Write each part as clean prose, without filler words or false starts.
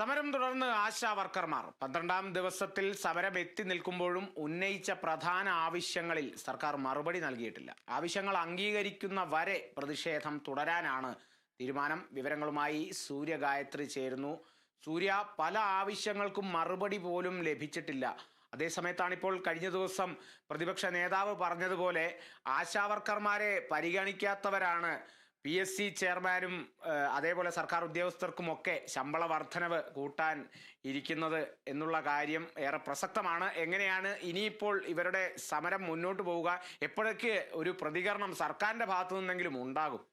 സമരം തുടർന്ന് ആശാ വർക്കർമാർ 12ാം ദിവസത്തിൽ സമരം എത്തി നിൽക്കുമ്പോഴും ഉന്നയിച്ച പ്രധാന ആവശ്യങ്ങളിൽ സർക്കാർ മറുപടി നൽകിയിട്ടില്ല. ആവശ്യങ്ങൾ അംഗീകരിക്കുന്ന വരെ പ്രതിഷേധം തുടരാനാണ് തീരുമാനം. വിവരങ്ങളുമായി സൂര്യ ഗായത്രി ചേരുന്നു. സൂര്യ, പല ആവശ്യങ്ങൾക്കും മറുപടി പോലും ലഭിച്ചിട്ടില്ല. അതേസമയത്താണിപ്പോൾ കഴിഞ്ഞ ദിവസം പ്രതിപക്ഷ നേതാവ് പറഞ്ഞതുപോലെ ആശാ വർക്കർമാരെ പരിഗണിക്കാത്തവരാണ് PSC ചെയർമാനും അതേപോലെ സർക്കാർ ഉദ്യോഗസ്ഥർക്കുമൊക്കെ ശമ്പള വർധനവ് കൂട്ടാൻ ഇരിക്കുന്നത് എന്നുള്ള കാര്യം ഏറെ പ്രസക്തമാണ്. എങ്ങനെയാണ് ഇനിയിപ്പോൾ ഇവരുടെ സമരം മുന്നോട്ട് പോവുക? എപ്പോഴൊക്കെ ഒരു പ്രതികരണം സർക്കാരിന്റെ ഭാഗത്തു നിന്നെങ്കിലും ഉണ്ടാകും?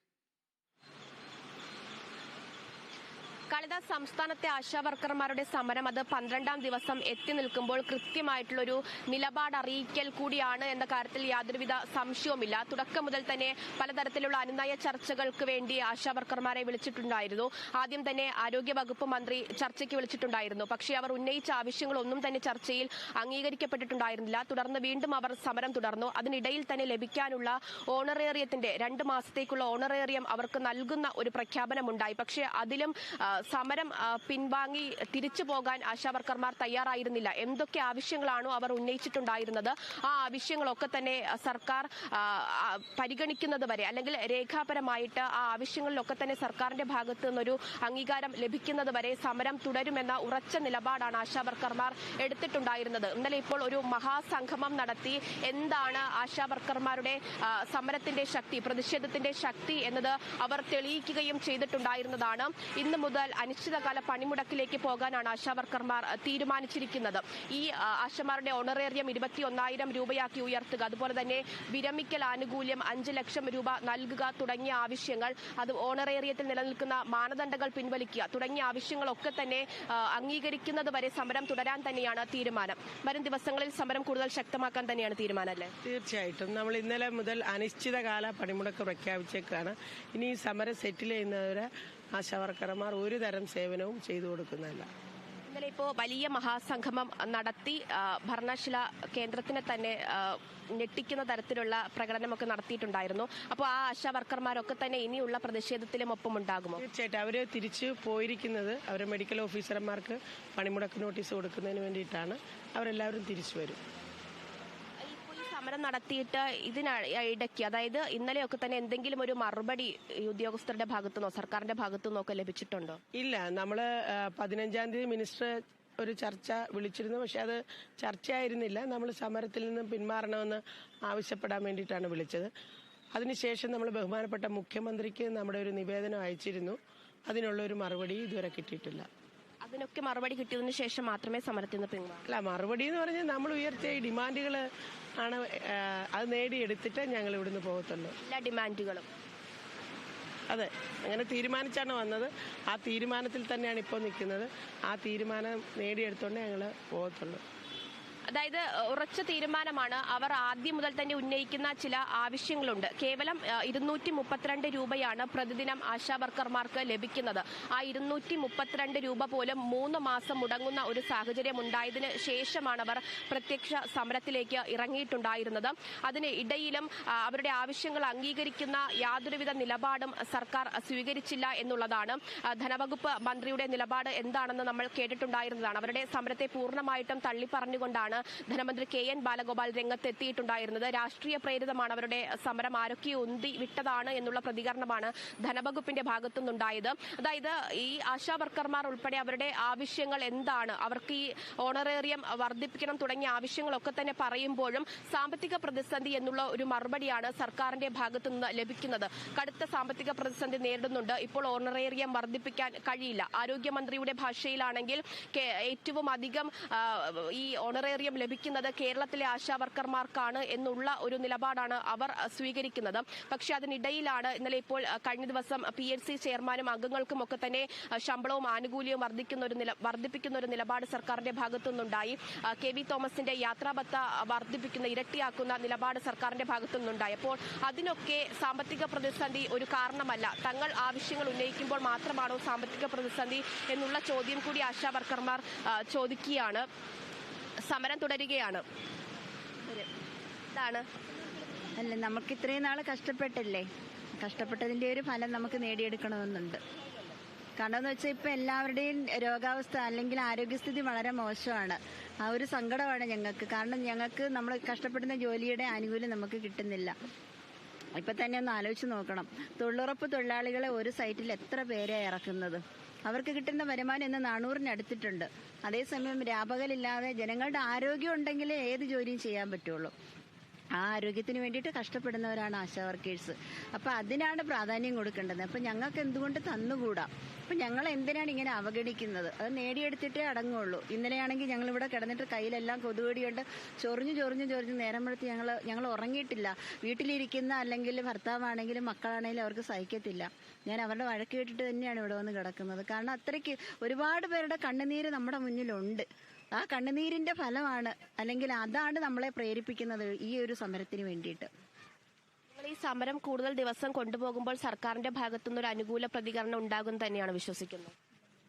കാളിദാസ്, സംസ്ഥാനത്തെ ആശാ വർക്കർമാരുടെ സമരം അത് 12ാം ദിവസം എത്തി നിൽക്കുമ്പോൾ കൃത്യമായിട്ടുള്ളൊരു നിലപാട് അറിയിക്കൽ കൂടിയാണ് എന്ന കാര്യത്തിൽ യാതൊരുവിധ സംശയവുമില്ല. തുടക്കം മുതൽ തന്നെ പലതരത്തിലുള്ള അനുനയ ചർച്ചകൾക്ക് വേണ്ടി ആശാ വർക്കർമാരെ വിളിച്ചിട്ടുണ്ടായിരുന്നു. ആദ്യം തന്നെ ആരോഗ്യ വകുപ്പ് മന്ത്രി ചർച്ചയ്ക്ക് വിളിച്ചിട്ടുണ്ടായിരുന്നു. പക്ഷേ അവർ ഉന്നയിച്ച ആവശ്യങ്ങളൊന്നും തന്നെ ചർച്ചയിൽ അംഗീകരിക്കപ്പെട്ടിട്ടുണ്ടായിരുന്നില്ല. തുടർന്ന് വീണ്ടും അവർ സമരം തുടർന്നു. അതിനിടയിൽ തന്നെ ലഭിക്കാനുള്ള ഓണറേറിയത്തിന്റെ 2 മാസത്തേക്കുള്ള ഓണറേറിയം അവർക്ക് നൽകുന്ന ഒരു പ്രഖ്യാപനമുണ്ടായി. പക്ഷേ അതിലും സമരം പിൻവാങ്ങി തിരിച്ചു പോകാൻ ആശാവർക്കർമാർ തയ്യാറായിരുന്നില്ല. എന്തൊക്കെ ആവശ്യങ്ങളാണോ അവർ ഉന്നയിച്ചിട്ടുണ്ടായിരുന്നത് ആ ആവശ്യങ്ങളൊക്കെ തന്നെ സർക്കാർ പരിഗണിക്കുന്നത് വരെ, അല്ലെങ്കിൽ രേഖാപരമായിട്ട് ആ ആവശ്യങ്ങളിലൊക്കെ തന്നെ സർക്കാരിന്റെ ഭാഗത്തു നിന്നൊരു അംഗീകാരം ലഭിക്കുന്നത് വരെ സമരം തുടരുമെന്ന ഉറച്ച നിലപാടാണ് ആശാവർക്കർമാർ എടുത്തിട്ടുണ്ടായിരുന്നത്. ഇന്നലെ ഇപ്പോൾ ഒരു മഹാസംഗമം നടത്തി എന്താണ് ആശാവർക്കർമാരുടെ സമരത്തിന്റെ ശക്തി, പ്രതിഷേധത്തിന്റെ ശക്തി എന്നത് അവർ തെളിയിക്കുകയും ചെയ്തിട്ടുണ്ടായിരുന്നതാണ്. ഇന്ന് മുതൽ അനിശ്ചിതകാല പണിമുടക്കിലേക്ക് പോകാനാണ് ആശാവർക്കർമാർ തീരുമാനിച്ചിരിക്കുന്നത്. ഈ ആശമാരുടെ ഓണറേറിയം 21,000 രൂപയാക്കി ഉയർത്തുക, അതുപോലെ തന്നെ വിരമിക്കൽ ആനുകൂല്യം 5 ലക്ഷം രൂപ നൽകുക തുടങ്ങിയ ആവശ്യങ്ങൾ, അത് ഓണറേറിയത്തിൽ നിലനിൽക്കുന്ന മാനദണ്ഡങ്ങൾ പിൻവലിക്കുക തുടങ്ങിയ ആവശ്യങ്ങളൊക്കെ തന്നെ അംഗീകരിക്കുന്നത് വരെ സമരം തുടരാൻ തന്നെയാണ് തീരുമാനം. വരും ദിവസങ്ങളിൽ സമരം കൂടുതൽ ശക്തമാക്കാൻ തന്നെയാണ് തീരുമാനം, അല്ലേ? തീർച്ചയായിട്ടും. നമ്മൾ ഇന്നലെ മുതൽ അനിശ്ചിതകാല പണിമുടക്ക് പ്രഖ്യാപിച്ചേക്കാണ്. ഇനി സമരം സെറ്റിൽ ചെയ്യുന്നവരെ ആശാവർക്കർമാർ ഒരു തരം സേവനവും ചെയ്തു കൊടുക്കുന്നതല്ല. ഇന്നലെ ഇപ്പോൾ വലിയ മഹാസംഗമം നടത്തി ഭരണശില കേന്ദ്രത്തിനെ തന്നെ ഞെട്ടിക്കുന്ന തരത്തിലുള്ള പ്രകടനമൊക്കെ നടത്തിയിട്ടുണ്ടായിരുന്നു. അപ്പോൾ ആ ആശാ വർക്കർമാരൊക്കെ തന്നെ ഇനിയുള്ള പ്രതിഷേധത്തിലും ഒപ്പം ഉണ്ടാകുമോ? തീർച്ചയായിട്ടും. അവർ തിരിച്ചു പോയിരിക്കുന്നത് അവർ മെഡിക്കൽ ഓഫീസർമാർക്ക് പണിമുടക്ക് നോട്ടീസ് കൊടുക്കുന്നതിന് വേണ്ടിയിട്ടാണ്. അവരെല്ലാവരും തിരിച്ചു വരും. സമരം നടത്തിയിട്ട് ഇതിനിടയ്ക്ക്, അതായത് ഇന്നലെയൊക്കെ തന്നെ എന്തെങ്കിലും ഒരു മറുപടി ഉദ്യോഗസ്ഥരുടെ ഭാഗത്തുനിന്നോ സർക്കാരിന്റെ ഭാഗത്തുനിന്നോ ഒക്കെ ലഭിച്ചിട്ടുണ്ടോ? ഇല്ല. നമ്മള് 15ാം തീയതി മിനിസ്റ്റർ ഒരു ചർച്ച വിളിച്ചിരുന്നു. പക്ഷെ അത് ചർച്ചയായിരുന്നില്ല. നമ്മൾ സമരത്തിൽ നിന്നും പിന്മാറണമെന്ന് ആവശ്യപ്പെടാൻ വേണ്ടിയിട്ടാണ് വിളിച്ചത്. അതിനുശേഷം നമ്മൾ ബഹുമാനപ്പെട്ട മുഖ്യമന്ത്രിക്ക് നമ്മുടെ ഒരു നിവേദനം അയച്ചിരുന്നു. അതിനുള്ള ഒരു മറുപടി ഇതുവരെ കിട്ടിയിട്ടില്ല. അതിനൊക്കെ മറുപടി കിട്ടിയതിനു ശേഷം മാത്രമേ സമരത്തിൽ നിന്ന് പിന്മാറൂ? അല്ല, മറുപടി എന്ന് പറഞ്ഞാൽ നമ്മൾ ഉയർത്തിയ ഡിമാൻഡുകൾ ആണ്. അത് നേടിയെടുത്തിട്ട് ഞങ്ങൾ ഇവിടുന്ന് പോകത്തുള്ളൂ. എല്ലാ ഡിമാൻഡുകളും അതെ, അങ്ങനെ തീരുമാനിച്ചാണ് വന്നത്. ആ തീരുമാനത്തിൽ തന്നെയാണ് ഇപ്പോൾ നിൽക്കുന്നത്. ആ തീരുമാനം നേടിയെടുത്തോണ്ട് ഞങ്ങൾ പോകത്തുള്ളൂ. അതായത് ഉറച്ച തീരുമാനമാണ്. അവർ ആദ്യം മുതൽ തന്നെ ഉന്നയിക്കുന്ന ചില ആവശ്യങ്ങളുണ്ട്. കേവലം 232 രൂപയാണ് പ്രതിദിനം ആശാ വർക്കർമാർക്ക് ലഭിക്കുന്നത്. ആ 232 രൂപ പോലും 3 മാസം മുടങ്ങുന്ന ഒരു സാഹചര്യം ഉണ്ടായതിന് ശേഷമാണ് അവർ പ്രത്യക്ഷ സമരത്തിലേക്ക് ഇറങ്ങിയിട്ടുണ്ടായിരുന്നത്. അതിന് ഇടയിലും അവരുടെ ആവശ്യങ്ങൾ അംഗീകരിക്കുന്ന യാതൊരുവിധ നിലപാടും സർക്കാർ സ്വീകരിച്ചില്ല എന്നുള്ളതാണ്. ധനവകുപ്പ് മന്ത്രിയുടെ നിലപാട് എന്താണെന്ന് നമ്മൾ കേട്ടിട്ടുണ്ടായിരുന്നതാണ്. അവരുടെ സമരത്തെ പൂർണ്ണമായിട്ടും തള്ളിപ്പറഞ്ഞുകൊണ്ടാണ് ധനമന്ത്രി KN ബാലഗോപാൽ രംഗത്തെത്തിയിട്ടുണ്ടായിരുന്നത്. രാഷ്ട്രീയ പ്രേരിതമാണ് അവരുടെ സമരം, ആരൊക്കെ ഉന്തി വിട്ടതാണ് എന്നുള്ള പ്രതികരണമാണ് ധനവകുപ്പിന്റെ ഭാഗത്തുനിന്നുണ്ടായത്. അതായത് ഈ ആശാ വർക്കർമാർ ഉൾപ്പെടെ അവരുടെ ആവശ്യങ്ങൾ എന്താണ്, അവർക്ക് ഈ ഓണറേറിയം വർദ്ധിപ്പിക്കണം തുടങ്ങിയ ആവശ്യങ്ങളൊക്കെ തന്നെ പറയുമ്പോഴും സാമ്പത്തിക പ്രതിസന്ധി എന്നുള്ള ഒരു മറുപടിയാണ് സർക്കാരിന്റെ ഭാഗത്തുനിന്ന് ലഭിക്കുന്നത്. കടുത്ത സാമ്പത്തിക പ്രതിസന്ധി നേരിടുന്നുണ്ട്. ഇപ്പോൾ ഓണറേറിയം വർദ്ധിപ്പിക്കാൻ കഴിയില്ല. ആരോഗ്യമന്ത്രിയുടെ ഭാഷയിലാണെങ്കിൽ ഏറ്റവും അധികം ഈ ഓണറേറിയം ലഭിക്കുന്നത് കേരളത്തിലെ ആശാ വർക്കർമാർക്കാണ് എന്നുള്ള ഒരു നിലപാടാണ് അവർ സ്വീകരിക്കുന്നത്. പക്ഷെ അതിനിടയിലാണ് ഇന്നലെ ഇപ്പോൾ കഴിഞ്ഞ ദിവസം PSC ചെയർമാനും അംഗങ്ങൾക്കും ഒക്കെ തന്നെ ശമ്പളവും ആനുകൂല്യവും വർദ്ധിപ്പിക്കുന്ന ഒരു നിലപാട് സർക്കാരിന്റെ ഭാഗത്തുനിന്നുണ്ടായി. KV തോമസിന്റെ യാത്രാഭത്ത വർദ്ധിപ്പിക്കുന്ന, ഇരട്ടിയാക്കുന്ന നിലപാട് സർക്കാരിന്റെ ഭാഗത്തുനിന്നുണ്ടായി. അപ്പോൾ അതിനൊക്കെ സാമ്പത്തിക പ്രതിസന്ധി ഒരു കാരണമല്ല. തങ്ങൾ ആവശ്യങ്ങൾ ഉന്നയിക്കുമ്പോൾ മാത്രമാണോ സാമ്പത്തിക പ്രതിസന്ധി എന്നുള്ള ചോദ്യം കൂടി ആശാ വർക്കർമാർ ചോദിക്കുകയാണ്. സമരം തുടരുകയാണ്. ഇതാണ് അല്ല, നമുക്ക് ഇത്രയും നാൾ കഷ്ടപ്പെട്ടതിന്റെ ഒരു ഫലം നമുക്ക് നേടിയെടുക്കണമെന്നുണ്ട്. കാരണം എന്ന് വെച്ചാൽ ഇപ്പം എല്ലാവരുടെയും രോഗാവസ്ഥ അല്ലെങ്കിൽ ആരോഗ്യസ്ഥിതി വളരെ മോശമാണ്. ആ ഒരു സങ്കടമാണ് ഞങ്ങൾക്ക്. കാരണം ഞങ്ങൾക്ക് നമ്മൾ കഷ്ടപ്പെടുന്ന ജോലിയുടെ ആനുകൂല്യം നമുക്ക് കിട്ടുന്നില്ല. ഇപ്പം തന്നെ ഒന്ന് ആലോചിച്ച് നോക്കണം, തൊഴിലുറപ്പ് തൊഴിലാളികളെ ഒരു സൈറ്റിൽ എത്ര പേരെ ഇറക്കുന്നത്? അവർക്ക് കിട്ടുന്ന വരുമാനം ഇന്ന് 400-ന് അടുത്തിട്ടുണ്ട്. അതേസമയം രാപകലില്ലാതെ ജനങ്ങളുടെ ആരോഗ്യം ഉണ്ടെങ്കിലേ ഏത് ജോലിയും ചെയ്യാൻ പറ്റുള്ളൂ. ആ ആരോഗ്യത്തിന് വേണ്ടിയിട്ട് കഷ്ടപ്പെടുന്നവരാണ് ആശാ വർക്കേഴ്സ്. അപ്പം അതിനാണ് പ്രാധാന്യം കൊടുക്കേണ്ടത്. അപ്പം ഞങ്ങൾക്ക് എന്തുകൊണ്ട് തന്നുകൂടാ? അപ്പം ഞങ്ങൾ എന്തിനാണ് ഇങ്ങനെ അവഗണിക്കുന്നത്? അത് നേടിയെടുത്തിട്ടേ അടങ്ങുള്ളൂ. ഇന്നലെയാണെങ്കിൽ ഞങ്ങളിവിടെ കിടന്നിട്ട് കയ്യിലെല്ലാം കൊതുകടി കൊണ്ട് ചൊറിഞ്ഞ് നേരം വെളുത്ത് ഞങ്ങൾ ഉറങ്ങിയിട്ടില്ല. വീട്ടിലിരിക്കുന്ന അല്ലെങ്കിൽ ഭർത്താവാണെങ്കിലും മക്കളാണെങ്കിലും അവർക്ക് സഹിക്കത്തില്ല. ഞാൻ അവരുടെ വഴക്ക് കേട്ടിട്ട് തന്നെയാണ് ഇവിടെ വന്ന് കിടക്കുന്നത്. കാരണം അത്രയ്ക്ക് ഒരുപാട് പേരുടെ കണ്ണുനീര് നമ്മുടെ മുന്നിലുണ്ട്. ആ കണ്ണുനീരിന്റെ ഫലമാണ്, അല്ലെങ്കിൽ അതാണ് നമ്മളെ പ്രേരിപ്പിക്കുന്നത് ഈ ഒരു സമരത്തിന് വേണ്ടിയിട്ട്. നിങ്ങൾ ഈ സമരം കൂടുതൽ ദിവസം കൊണ്ടുപോകുമ്പോൾ സർക്കാരിന്റെ ഭാഗത്തുനിന്ന് ഒരു അനുകൂല പ്രതികരണം ഉണ്ടാകും തന്നെയാണ് വിശ്വസിക്കുന്നത്?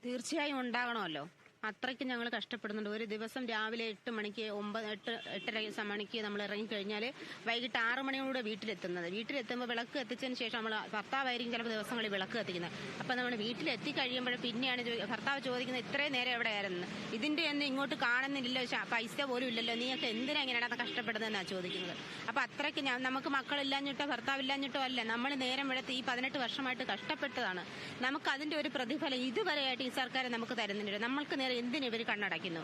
തീർച്ചയായും ഉണ്ടാകണമല്ലോ. അത്രയ്ക്ക് ഞങ്ങൾ കഷ്ടപ്പെടുന്നുണ്ട്. ഒരു ദിവസം രാവിലെ 8 മണിക്ക് 8:30 മണിക്ക് നമ്മൾ ഇറങ്ങിക്കഴിഞ്ഞാൽ വൈകിട്ട് 6 മണിയോടെ വീട്ടിലെത്തുന്നത്. വീട്ടിലെത്തുമ്പോൾ വിളക്ക് എത്തിച്ചതിന് ശേഷം നമ്മൾ ഭർത്താവായിരിക്കും ചിലപ്പോൾ ദിവസങ്ങളിൽ വിളക്ക് എത്തിക്കുന്നത്. അപ്പം നമ്മൾ വീട്ടിലെത്തി കഴിയുമ്പോൾ പിന്നെയാണ് ഭർത്താവ് ചോദിക്കുന്നത്, ഇത്രയും നേരം എവിടെയായിരുന്നു? ഇതിൻ്റെ ഒന്നും ഇങ്ങോട്ട് കാണുന്നില്ലല്ലോ, പൈസ പോലും ഇല്ലല്ലോ, നീയൊക്കെ എന്തിനാ ഇങ്ങനെയാണ് കഷ്ടപ്പെടുന്നതെന്നാണ് ചോദിക്കുന്നത്. അപ്പം അത്രയ്ക്ക് നമുക്ക് മക്കളില്ലാഞ്ഞിട്ടോ ഭർത്താവില്ലാഞ്ഞിട്ടോ അല്ല, നമ്മൾ നേരം വെളുത്ത് ഈ 18 വർഷമായിട്ട് കഷ്ടപ്പെട്ടതാണ്. നമുക്ക് അതിൻ്റെ ഒരു പ്രതിഫലം ഇതുവരെയായിട്ട് ഈ സർക്കാർ നമുക്ക് തരുന്നുണ്ട്. നമ്മൾക്ക് എന്തിനു ഇവർ കണ്ണടയ്ക്കുന്നു?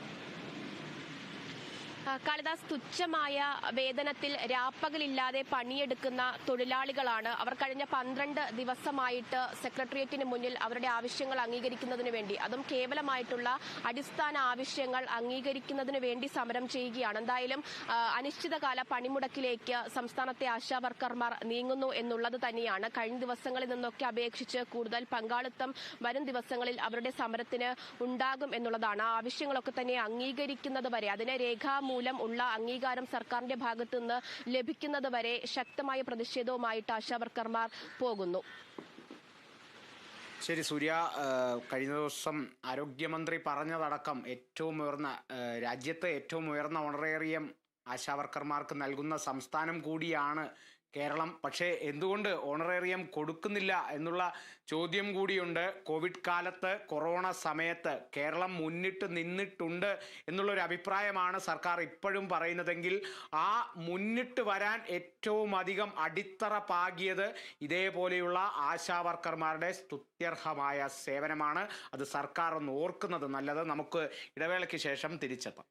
കാളിദാസ്, തുച്ഛമായ വേതനത്തിൽ രാപ്പകലില്ലാതെ പണിയെടുക്കുന്ന തൊഴിലാളികളാണ്. അവർ കഴിഞ്ഞ 12 ദിവസമായിട്ട് സെക്രട്ടേറിയറ്റിന് മുന്നിൽ അവരുടെ ആവശ്യങ്ങൾ അംഗീകരിക്കുന്നതിന് വേണ്ടി, അതും കേവലമായിട്ടുള്ള അടിസ്ഥാന ആവശ്യങ്ങൾ അംഗീകരിക്കുന്നതിന് വേണ്ടി സമരം ചെയ്യുകയാണ്. എന്തായാലും അനിശ്ചിതകാല പണിമുടക്കിലേക്ക് സംസ്ഥാനത്തെ ആശാ വർക്കർമാർ നീങ്ങുന്നു എന്നുള്ളത് തന്നെയാണ്. കഴിഞ്ഞ ദിവസങ്ങളിൽ നിന്നൊക്കെ അപേക്ഷിച്ച് കൂടുതൽ പങ്കാളിത്തം വരും ദിവസങ്ങളിൽ അവരുടെ സമരത്തിന് ഉണ്ടാകും എന്നുള്ളതാണ്. ആ ആവശ്യങ്ങളൊക്കെ തന്നെ അംഗീകരിക്കുന്നത് വരെ, അതിനെ രേഖാമൂലം ഉള്ള അംഗീകാരം സർക്കാരിന്റെ ഭാഗത്തു നിന്ന് ലഭിക്കുന്നത് വരെ ശക്തമായ പ്രതിഷേധവുമായിട്ട് ആശാവർക്കർമാർ പോകുന്നു. ശരി സൂര്യ, കഴിഞ്ഞ ദിവസം ആരോഗ്യമന്ത്രി പറഞ്ഞതടക്കം രാജ്യത്ത് ഏറ്റവും ഉയർന്ന ഓണറേറിയം ആശാവർക്കർമാർക്ക് നൽകുന്ന സംസ്ഥാനം കൂടിയാണ് കേരളം. പക്ഷേ എന്തുകൊണ്ട് ഓണറേറിയം കൊടുക്കുന്നില്ല എന്നുള്ള ചോദ്യം കൂടിയുണ്ട്. കോവിഡ് കാലത്ത്, കൊറോണ സമയത്ത് കേരളം മുന്നിട്ട് നിന്നിട്ടുണ്ട് എന്നുള്ളൊരു അഭിപ്രായമാണ് സർക്കാർ ഇപ്പോഴും പറയുന്നതെങ്കിൽ, ആ മുന്നിട്ട് വരാൻ ഏറ്റവും അധികം അടിത്തറ പാകിയത് ഇതേപോലെയുള്ള ആശാവർക്കർമാരുടെ സ്തുത്യർഹമായ സേവനമാണ്. അത് സർക്കാർ ഒന്ന് ഓർക്കുന്നത് നല്ലത്. നമുക്ക് ഇടവേളയ്ക്ക് ശേഷം തിരിച്ചെത്താം.